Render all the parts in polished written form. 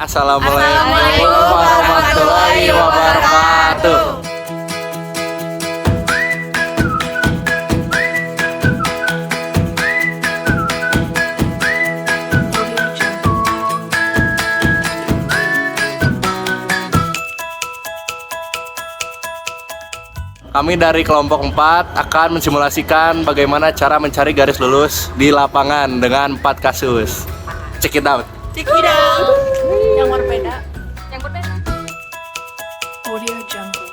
Assalamualaikum warahmatullahi wabarakatuh. Kami dari kelompok 4 akan mensimulasikan bagaimana cara mencari garis lurus di lapangan dengan 4 kasus. Check it out. Check it out. Yang berbeda. Audio Jungle.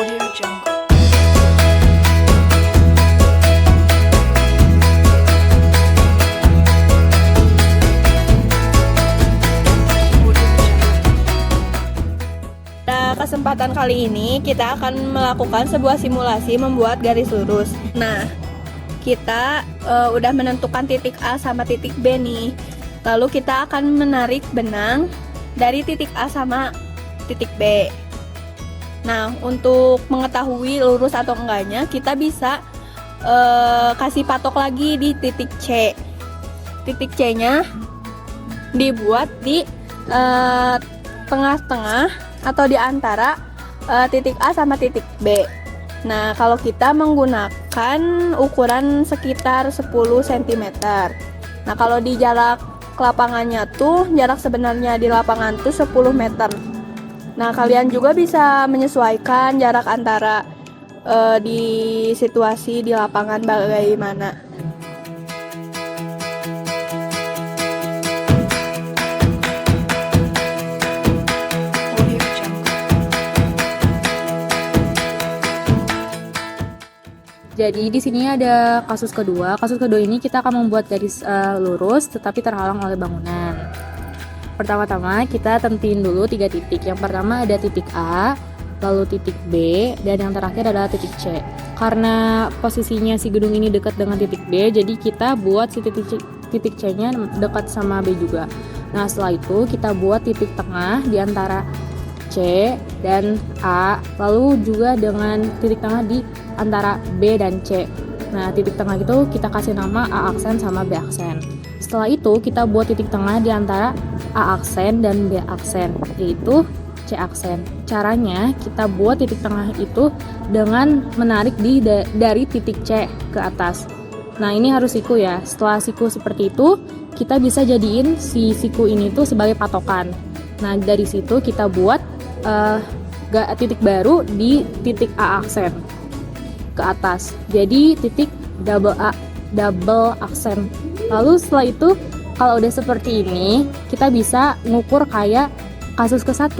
Audio Jungle. Pada kesempatan kali ini kita akan melakukan sebuah simulasi membuat garis lurus. Nah, kita udah menentukan titik A sama titik B nih. Lalu kita akan menarik benang dari titik A sama titik B. Nah, untuk mengetahui lurus atau enggaknya, kita bisa kasih patok lagi di titik C. Titik C-nya dibuat di tengah-tengah atau di antara titik A sama titik B. Nah, kalau kita menggunakan ukuran sekitar 10 cm. Nah, kalau di jarak ke lapangannya tuh, jarak sebenarnya di lapangan tuh 10 meter. Nah, kalian juga bisa menyesuaikan jarak antara di situasi di lapangan bagaimana. Audio Jungle. Jadi di sini ada kasus kedua. Kasus kedua ini kita akan membuat garis lurus tetapi terhalang oleh bangunan. Pertama-tama kita tentuin dulu 3 titik. Yang pertama ada titik A, lalu titik B, dan yang terakhir adalah titik C. Karena posisinya si gedung ini dekat dengan titik B, jadi kita buat si titik C-nya dekat sama B juga. Nah, setelah itu kita buat titik tengah di antara C dan A, lalu juga dengan titik tengah di antara B dan C. Nah, titik tengah itu kita kasih nama A aksen sama B aksen. Setelah itu kita buat titik tengah di antara A aksen dan B aksen, yaitu C aksen. Caranya kita buat titik tengah itu dengan menarik dari titik C ke atas. Nah, ini harus siku ya. Setelah siku seperti itu, kita bisa jadiin si siku ini tuh sebagai patokan. Nah, dari situ kita buat titik baru di titik A aksen ke atas. Jadi titik double aksen. Lalu setelah itu kalau udah seperti ini, kita bisa ngukur kayak kasus ke-1.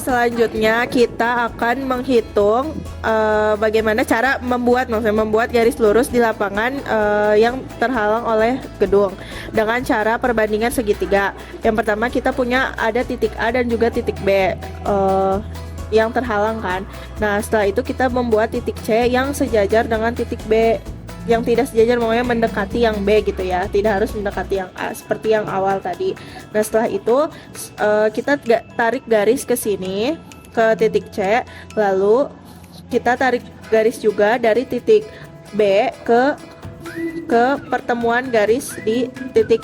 Selanjutnya kita akan menghitung bagaimana cara membuat garis lurus di lapangan yang terhalang oleh gedung dengan cara perbandingan segitiga. Yang pertama kita punya ada titik A dan juga titik B yang terhalang kan. Nah, setelah itu kita membuat titik C yang sejajar dengan titik B. Yang tidak sejajar makanya mendekati yang B gitu ya, tidak harus mendekati yang A seperti yang awal tadi. Nah, setelah itu kita tarik garis ke sini ke titik C, lalu kita tarik garis juga dari titik B ke pertemuan garis di titik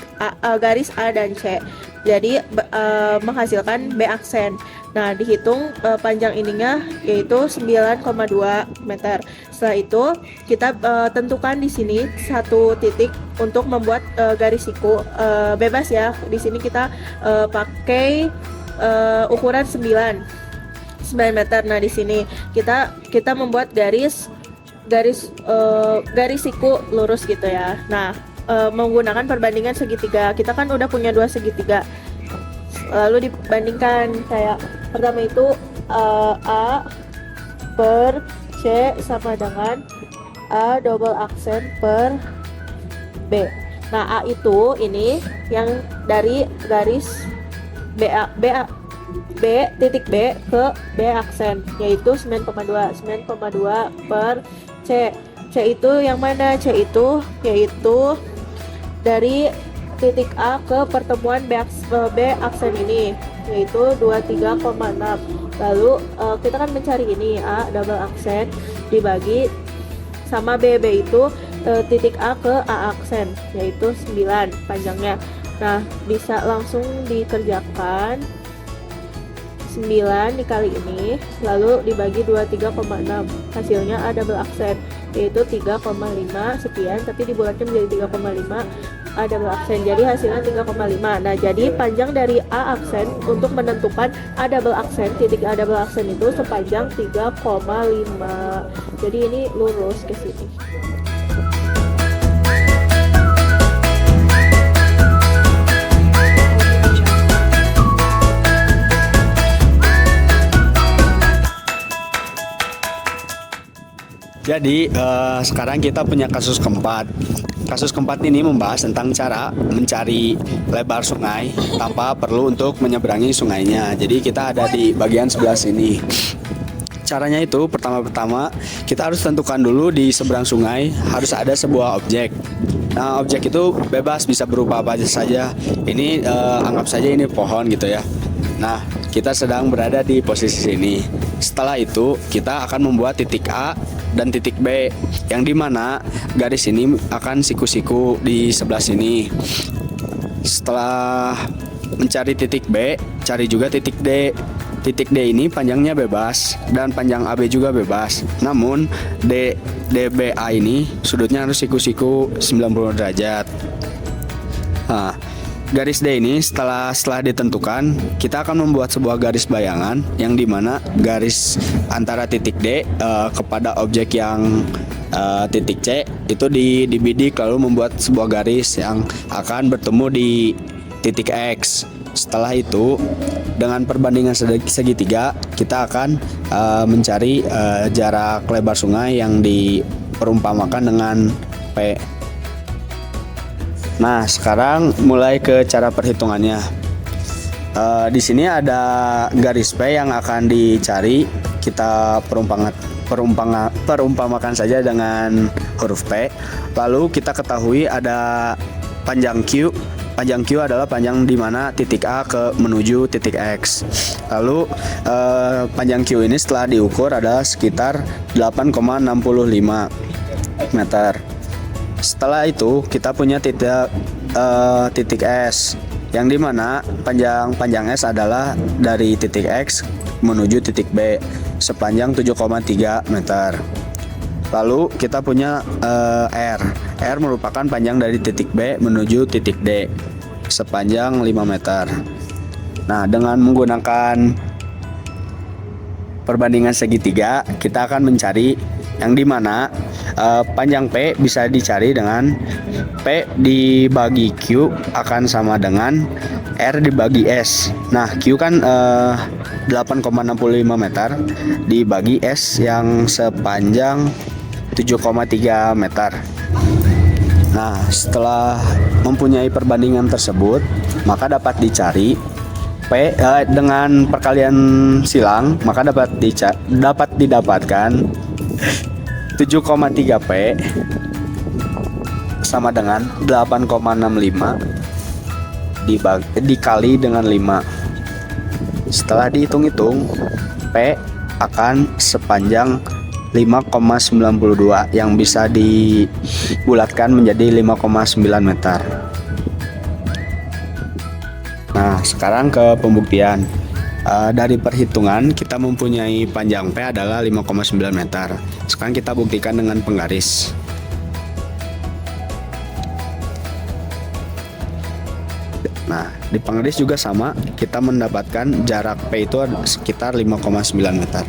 garis A dan C. Jadi menghasilkan B aksen. Nah, dihitung panjang ininya yaitu 9,2 meter. Setelah itu kita tentukan di sini satu titik untuk membuat garis siku. Bebas ya. Di sini kita pakai ukuran 9 meter. Nah, di sini kita membuat garis siku lurus gitu ya. Nah, menggunakan perbandingan segitiga. Kita kan udah punya 2 segitiga. Lalu dibandingkan kayak pertama itu A per C sama dengan A double aksen per B. Nah, A itu ini yang dari garis B titik B ke B aksen, yaitu 9,2 per C. C itu yang mana? C itu yaitu dari titik A ke pertemuan B aksen ini, yaitu 23,6. Lalu kita kan mencari ini A double aksen dibagi sama B itu titik A ke A aksen, yaitu 9 panjangnya. Nah, bisa langsung dikerjakan. 9 dikali ini lalu dibagi 23,6, hasilnya A double aksen, yaitu 3,5 sekian, tapi dibulatkan menjadi 3,5 A double aksen, jadi hasilnya 3,5. Nah, jadi panjang dari A aksen untuk menentukan A double aksen, titik A double aksen itu sepanjang 3,5. Jadi ini lurus ke sini. Jadi sekarang kita punya kasus keempat. Kasus keempat ini membahas tentang cara mencari lebar sungai tanpa perlu untuk menyeberangi sungainya. Jadi kita ada di bagian sebelah sini. Caranya itu pertama-tama kita harus tentukan dulu di seberang sungai harus ada sebuah objek. Nah, objek itu bebas bisa berupa apa saja. Ini anggap saja ini pohon gitu ya. Nah, kita sedang berada di posisi sini. Setelah itu kita akan membuat titik A dan titik B, yang dimana garis ini akan siku-siku di sebelah sini. Setelah mencari titik B, cari juga titik D. Titik D ini panjangnya bebas dan panjang AB juga bebas. Namun DBA ini sudutnya harus siku-siku 90 derajat. Nah, garis D ini setelah ditentukan, kita akan membuat sebuah garis bayangan yang dimana garis antara titik D kepada objek yang titik C itu dibidik lalu membuat sebuah garis yang akan bertemu di titik X. Setelah itu dengan perbandingan segitiga kita akan mencari jarak lebar sungai yang diperumpamakan dengan P. Nah, sekarang mulai ke cara perhitungannya. Di sini ada garis P yang akan dicari. Kita perumpamakan saja dengan huruf P. Lalu kita ketahui ada panjang Q. Panjang Q adalah panjang di mana titik A menuju titik X. Lalu panjang Q ini setelah diukur ada sekitar 8,65 meter. Setelah itu kita punya titik S, yang dimana panjang S adalah dari titik X menuju titik B sepanjang 7,3 meter. Lalu kita punya R. R merupakan panjang dari titik B menuju titik D sepanjang 5 meter. Nah, dengan menggunakan perbandingan segitiga kita akan mencari yang dimana panjang P bisa dicari dengan P dibagi Q akan sama dengan R dibagi S. Nah, Q kan 8,65 meter dibagi S yang sepanjang 7,3 meter. Nah, setelah mempunyai perbandingan tersebut, maka dapat dicari P dengan perkalian silang, maka dapat didapatkan 7,3 P sama dengan 8,65 dikali dengan 5. Setelah dihitung-hitung, P akan sepanjang 5,92 yang bisa dibulatkan menjadi 5,9 meter. Nah, sekarang ke pembuktian. Dari perhitungan kita mempunyai panjang P adalah 5,9 meter. Sekarang kita buktikan dengan penggaris. Nah, di penggaris juga sama, kita mendapatkan jarak P itu sekitar 5,9 meter.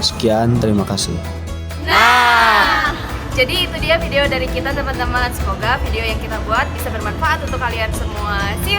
Sekian, terima kasih. Jadi itu dia video dari kita teman-teman. Semoga video yang kita buat bisa bermanfaat untuk kalian semua. See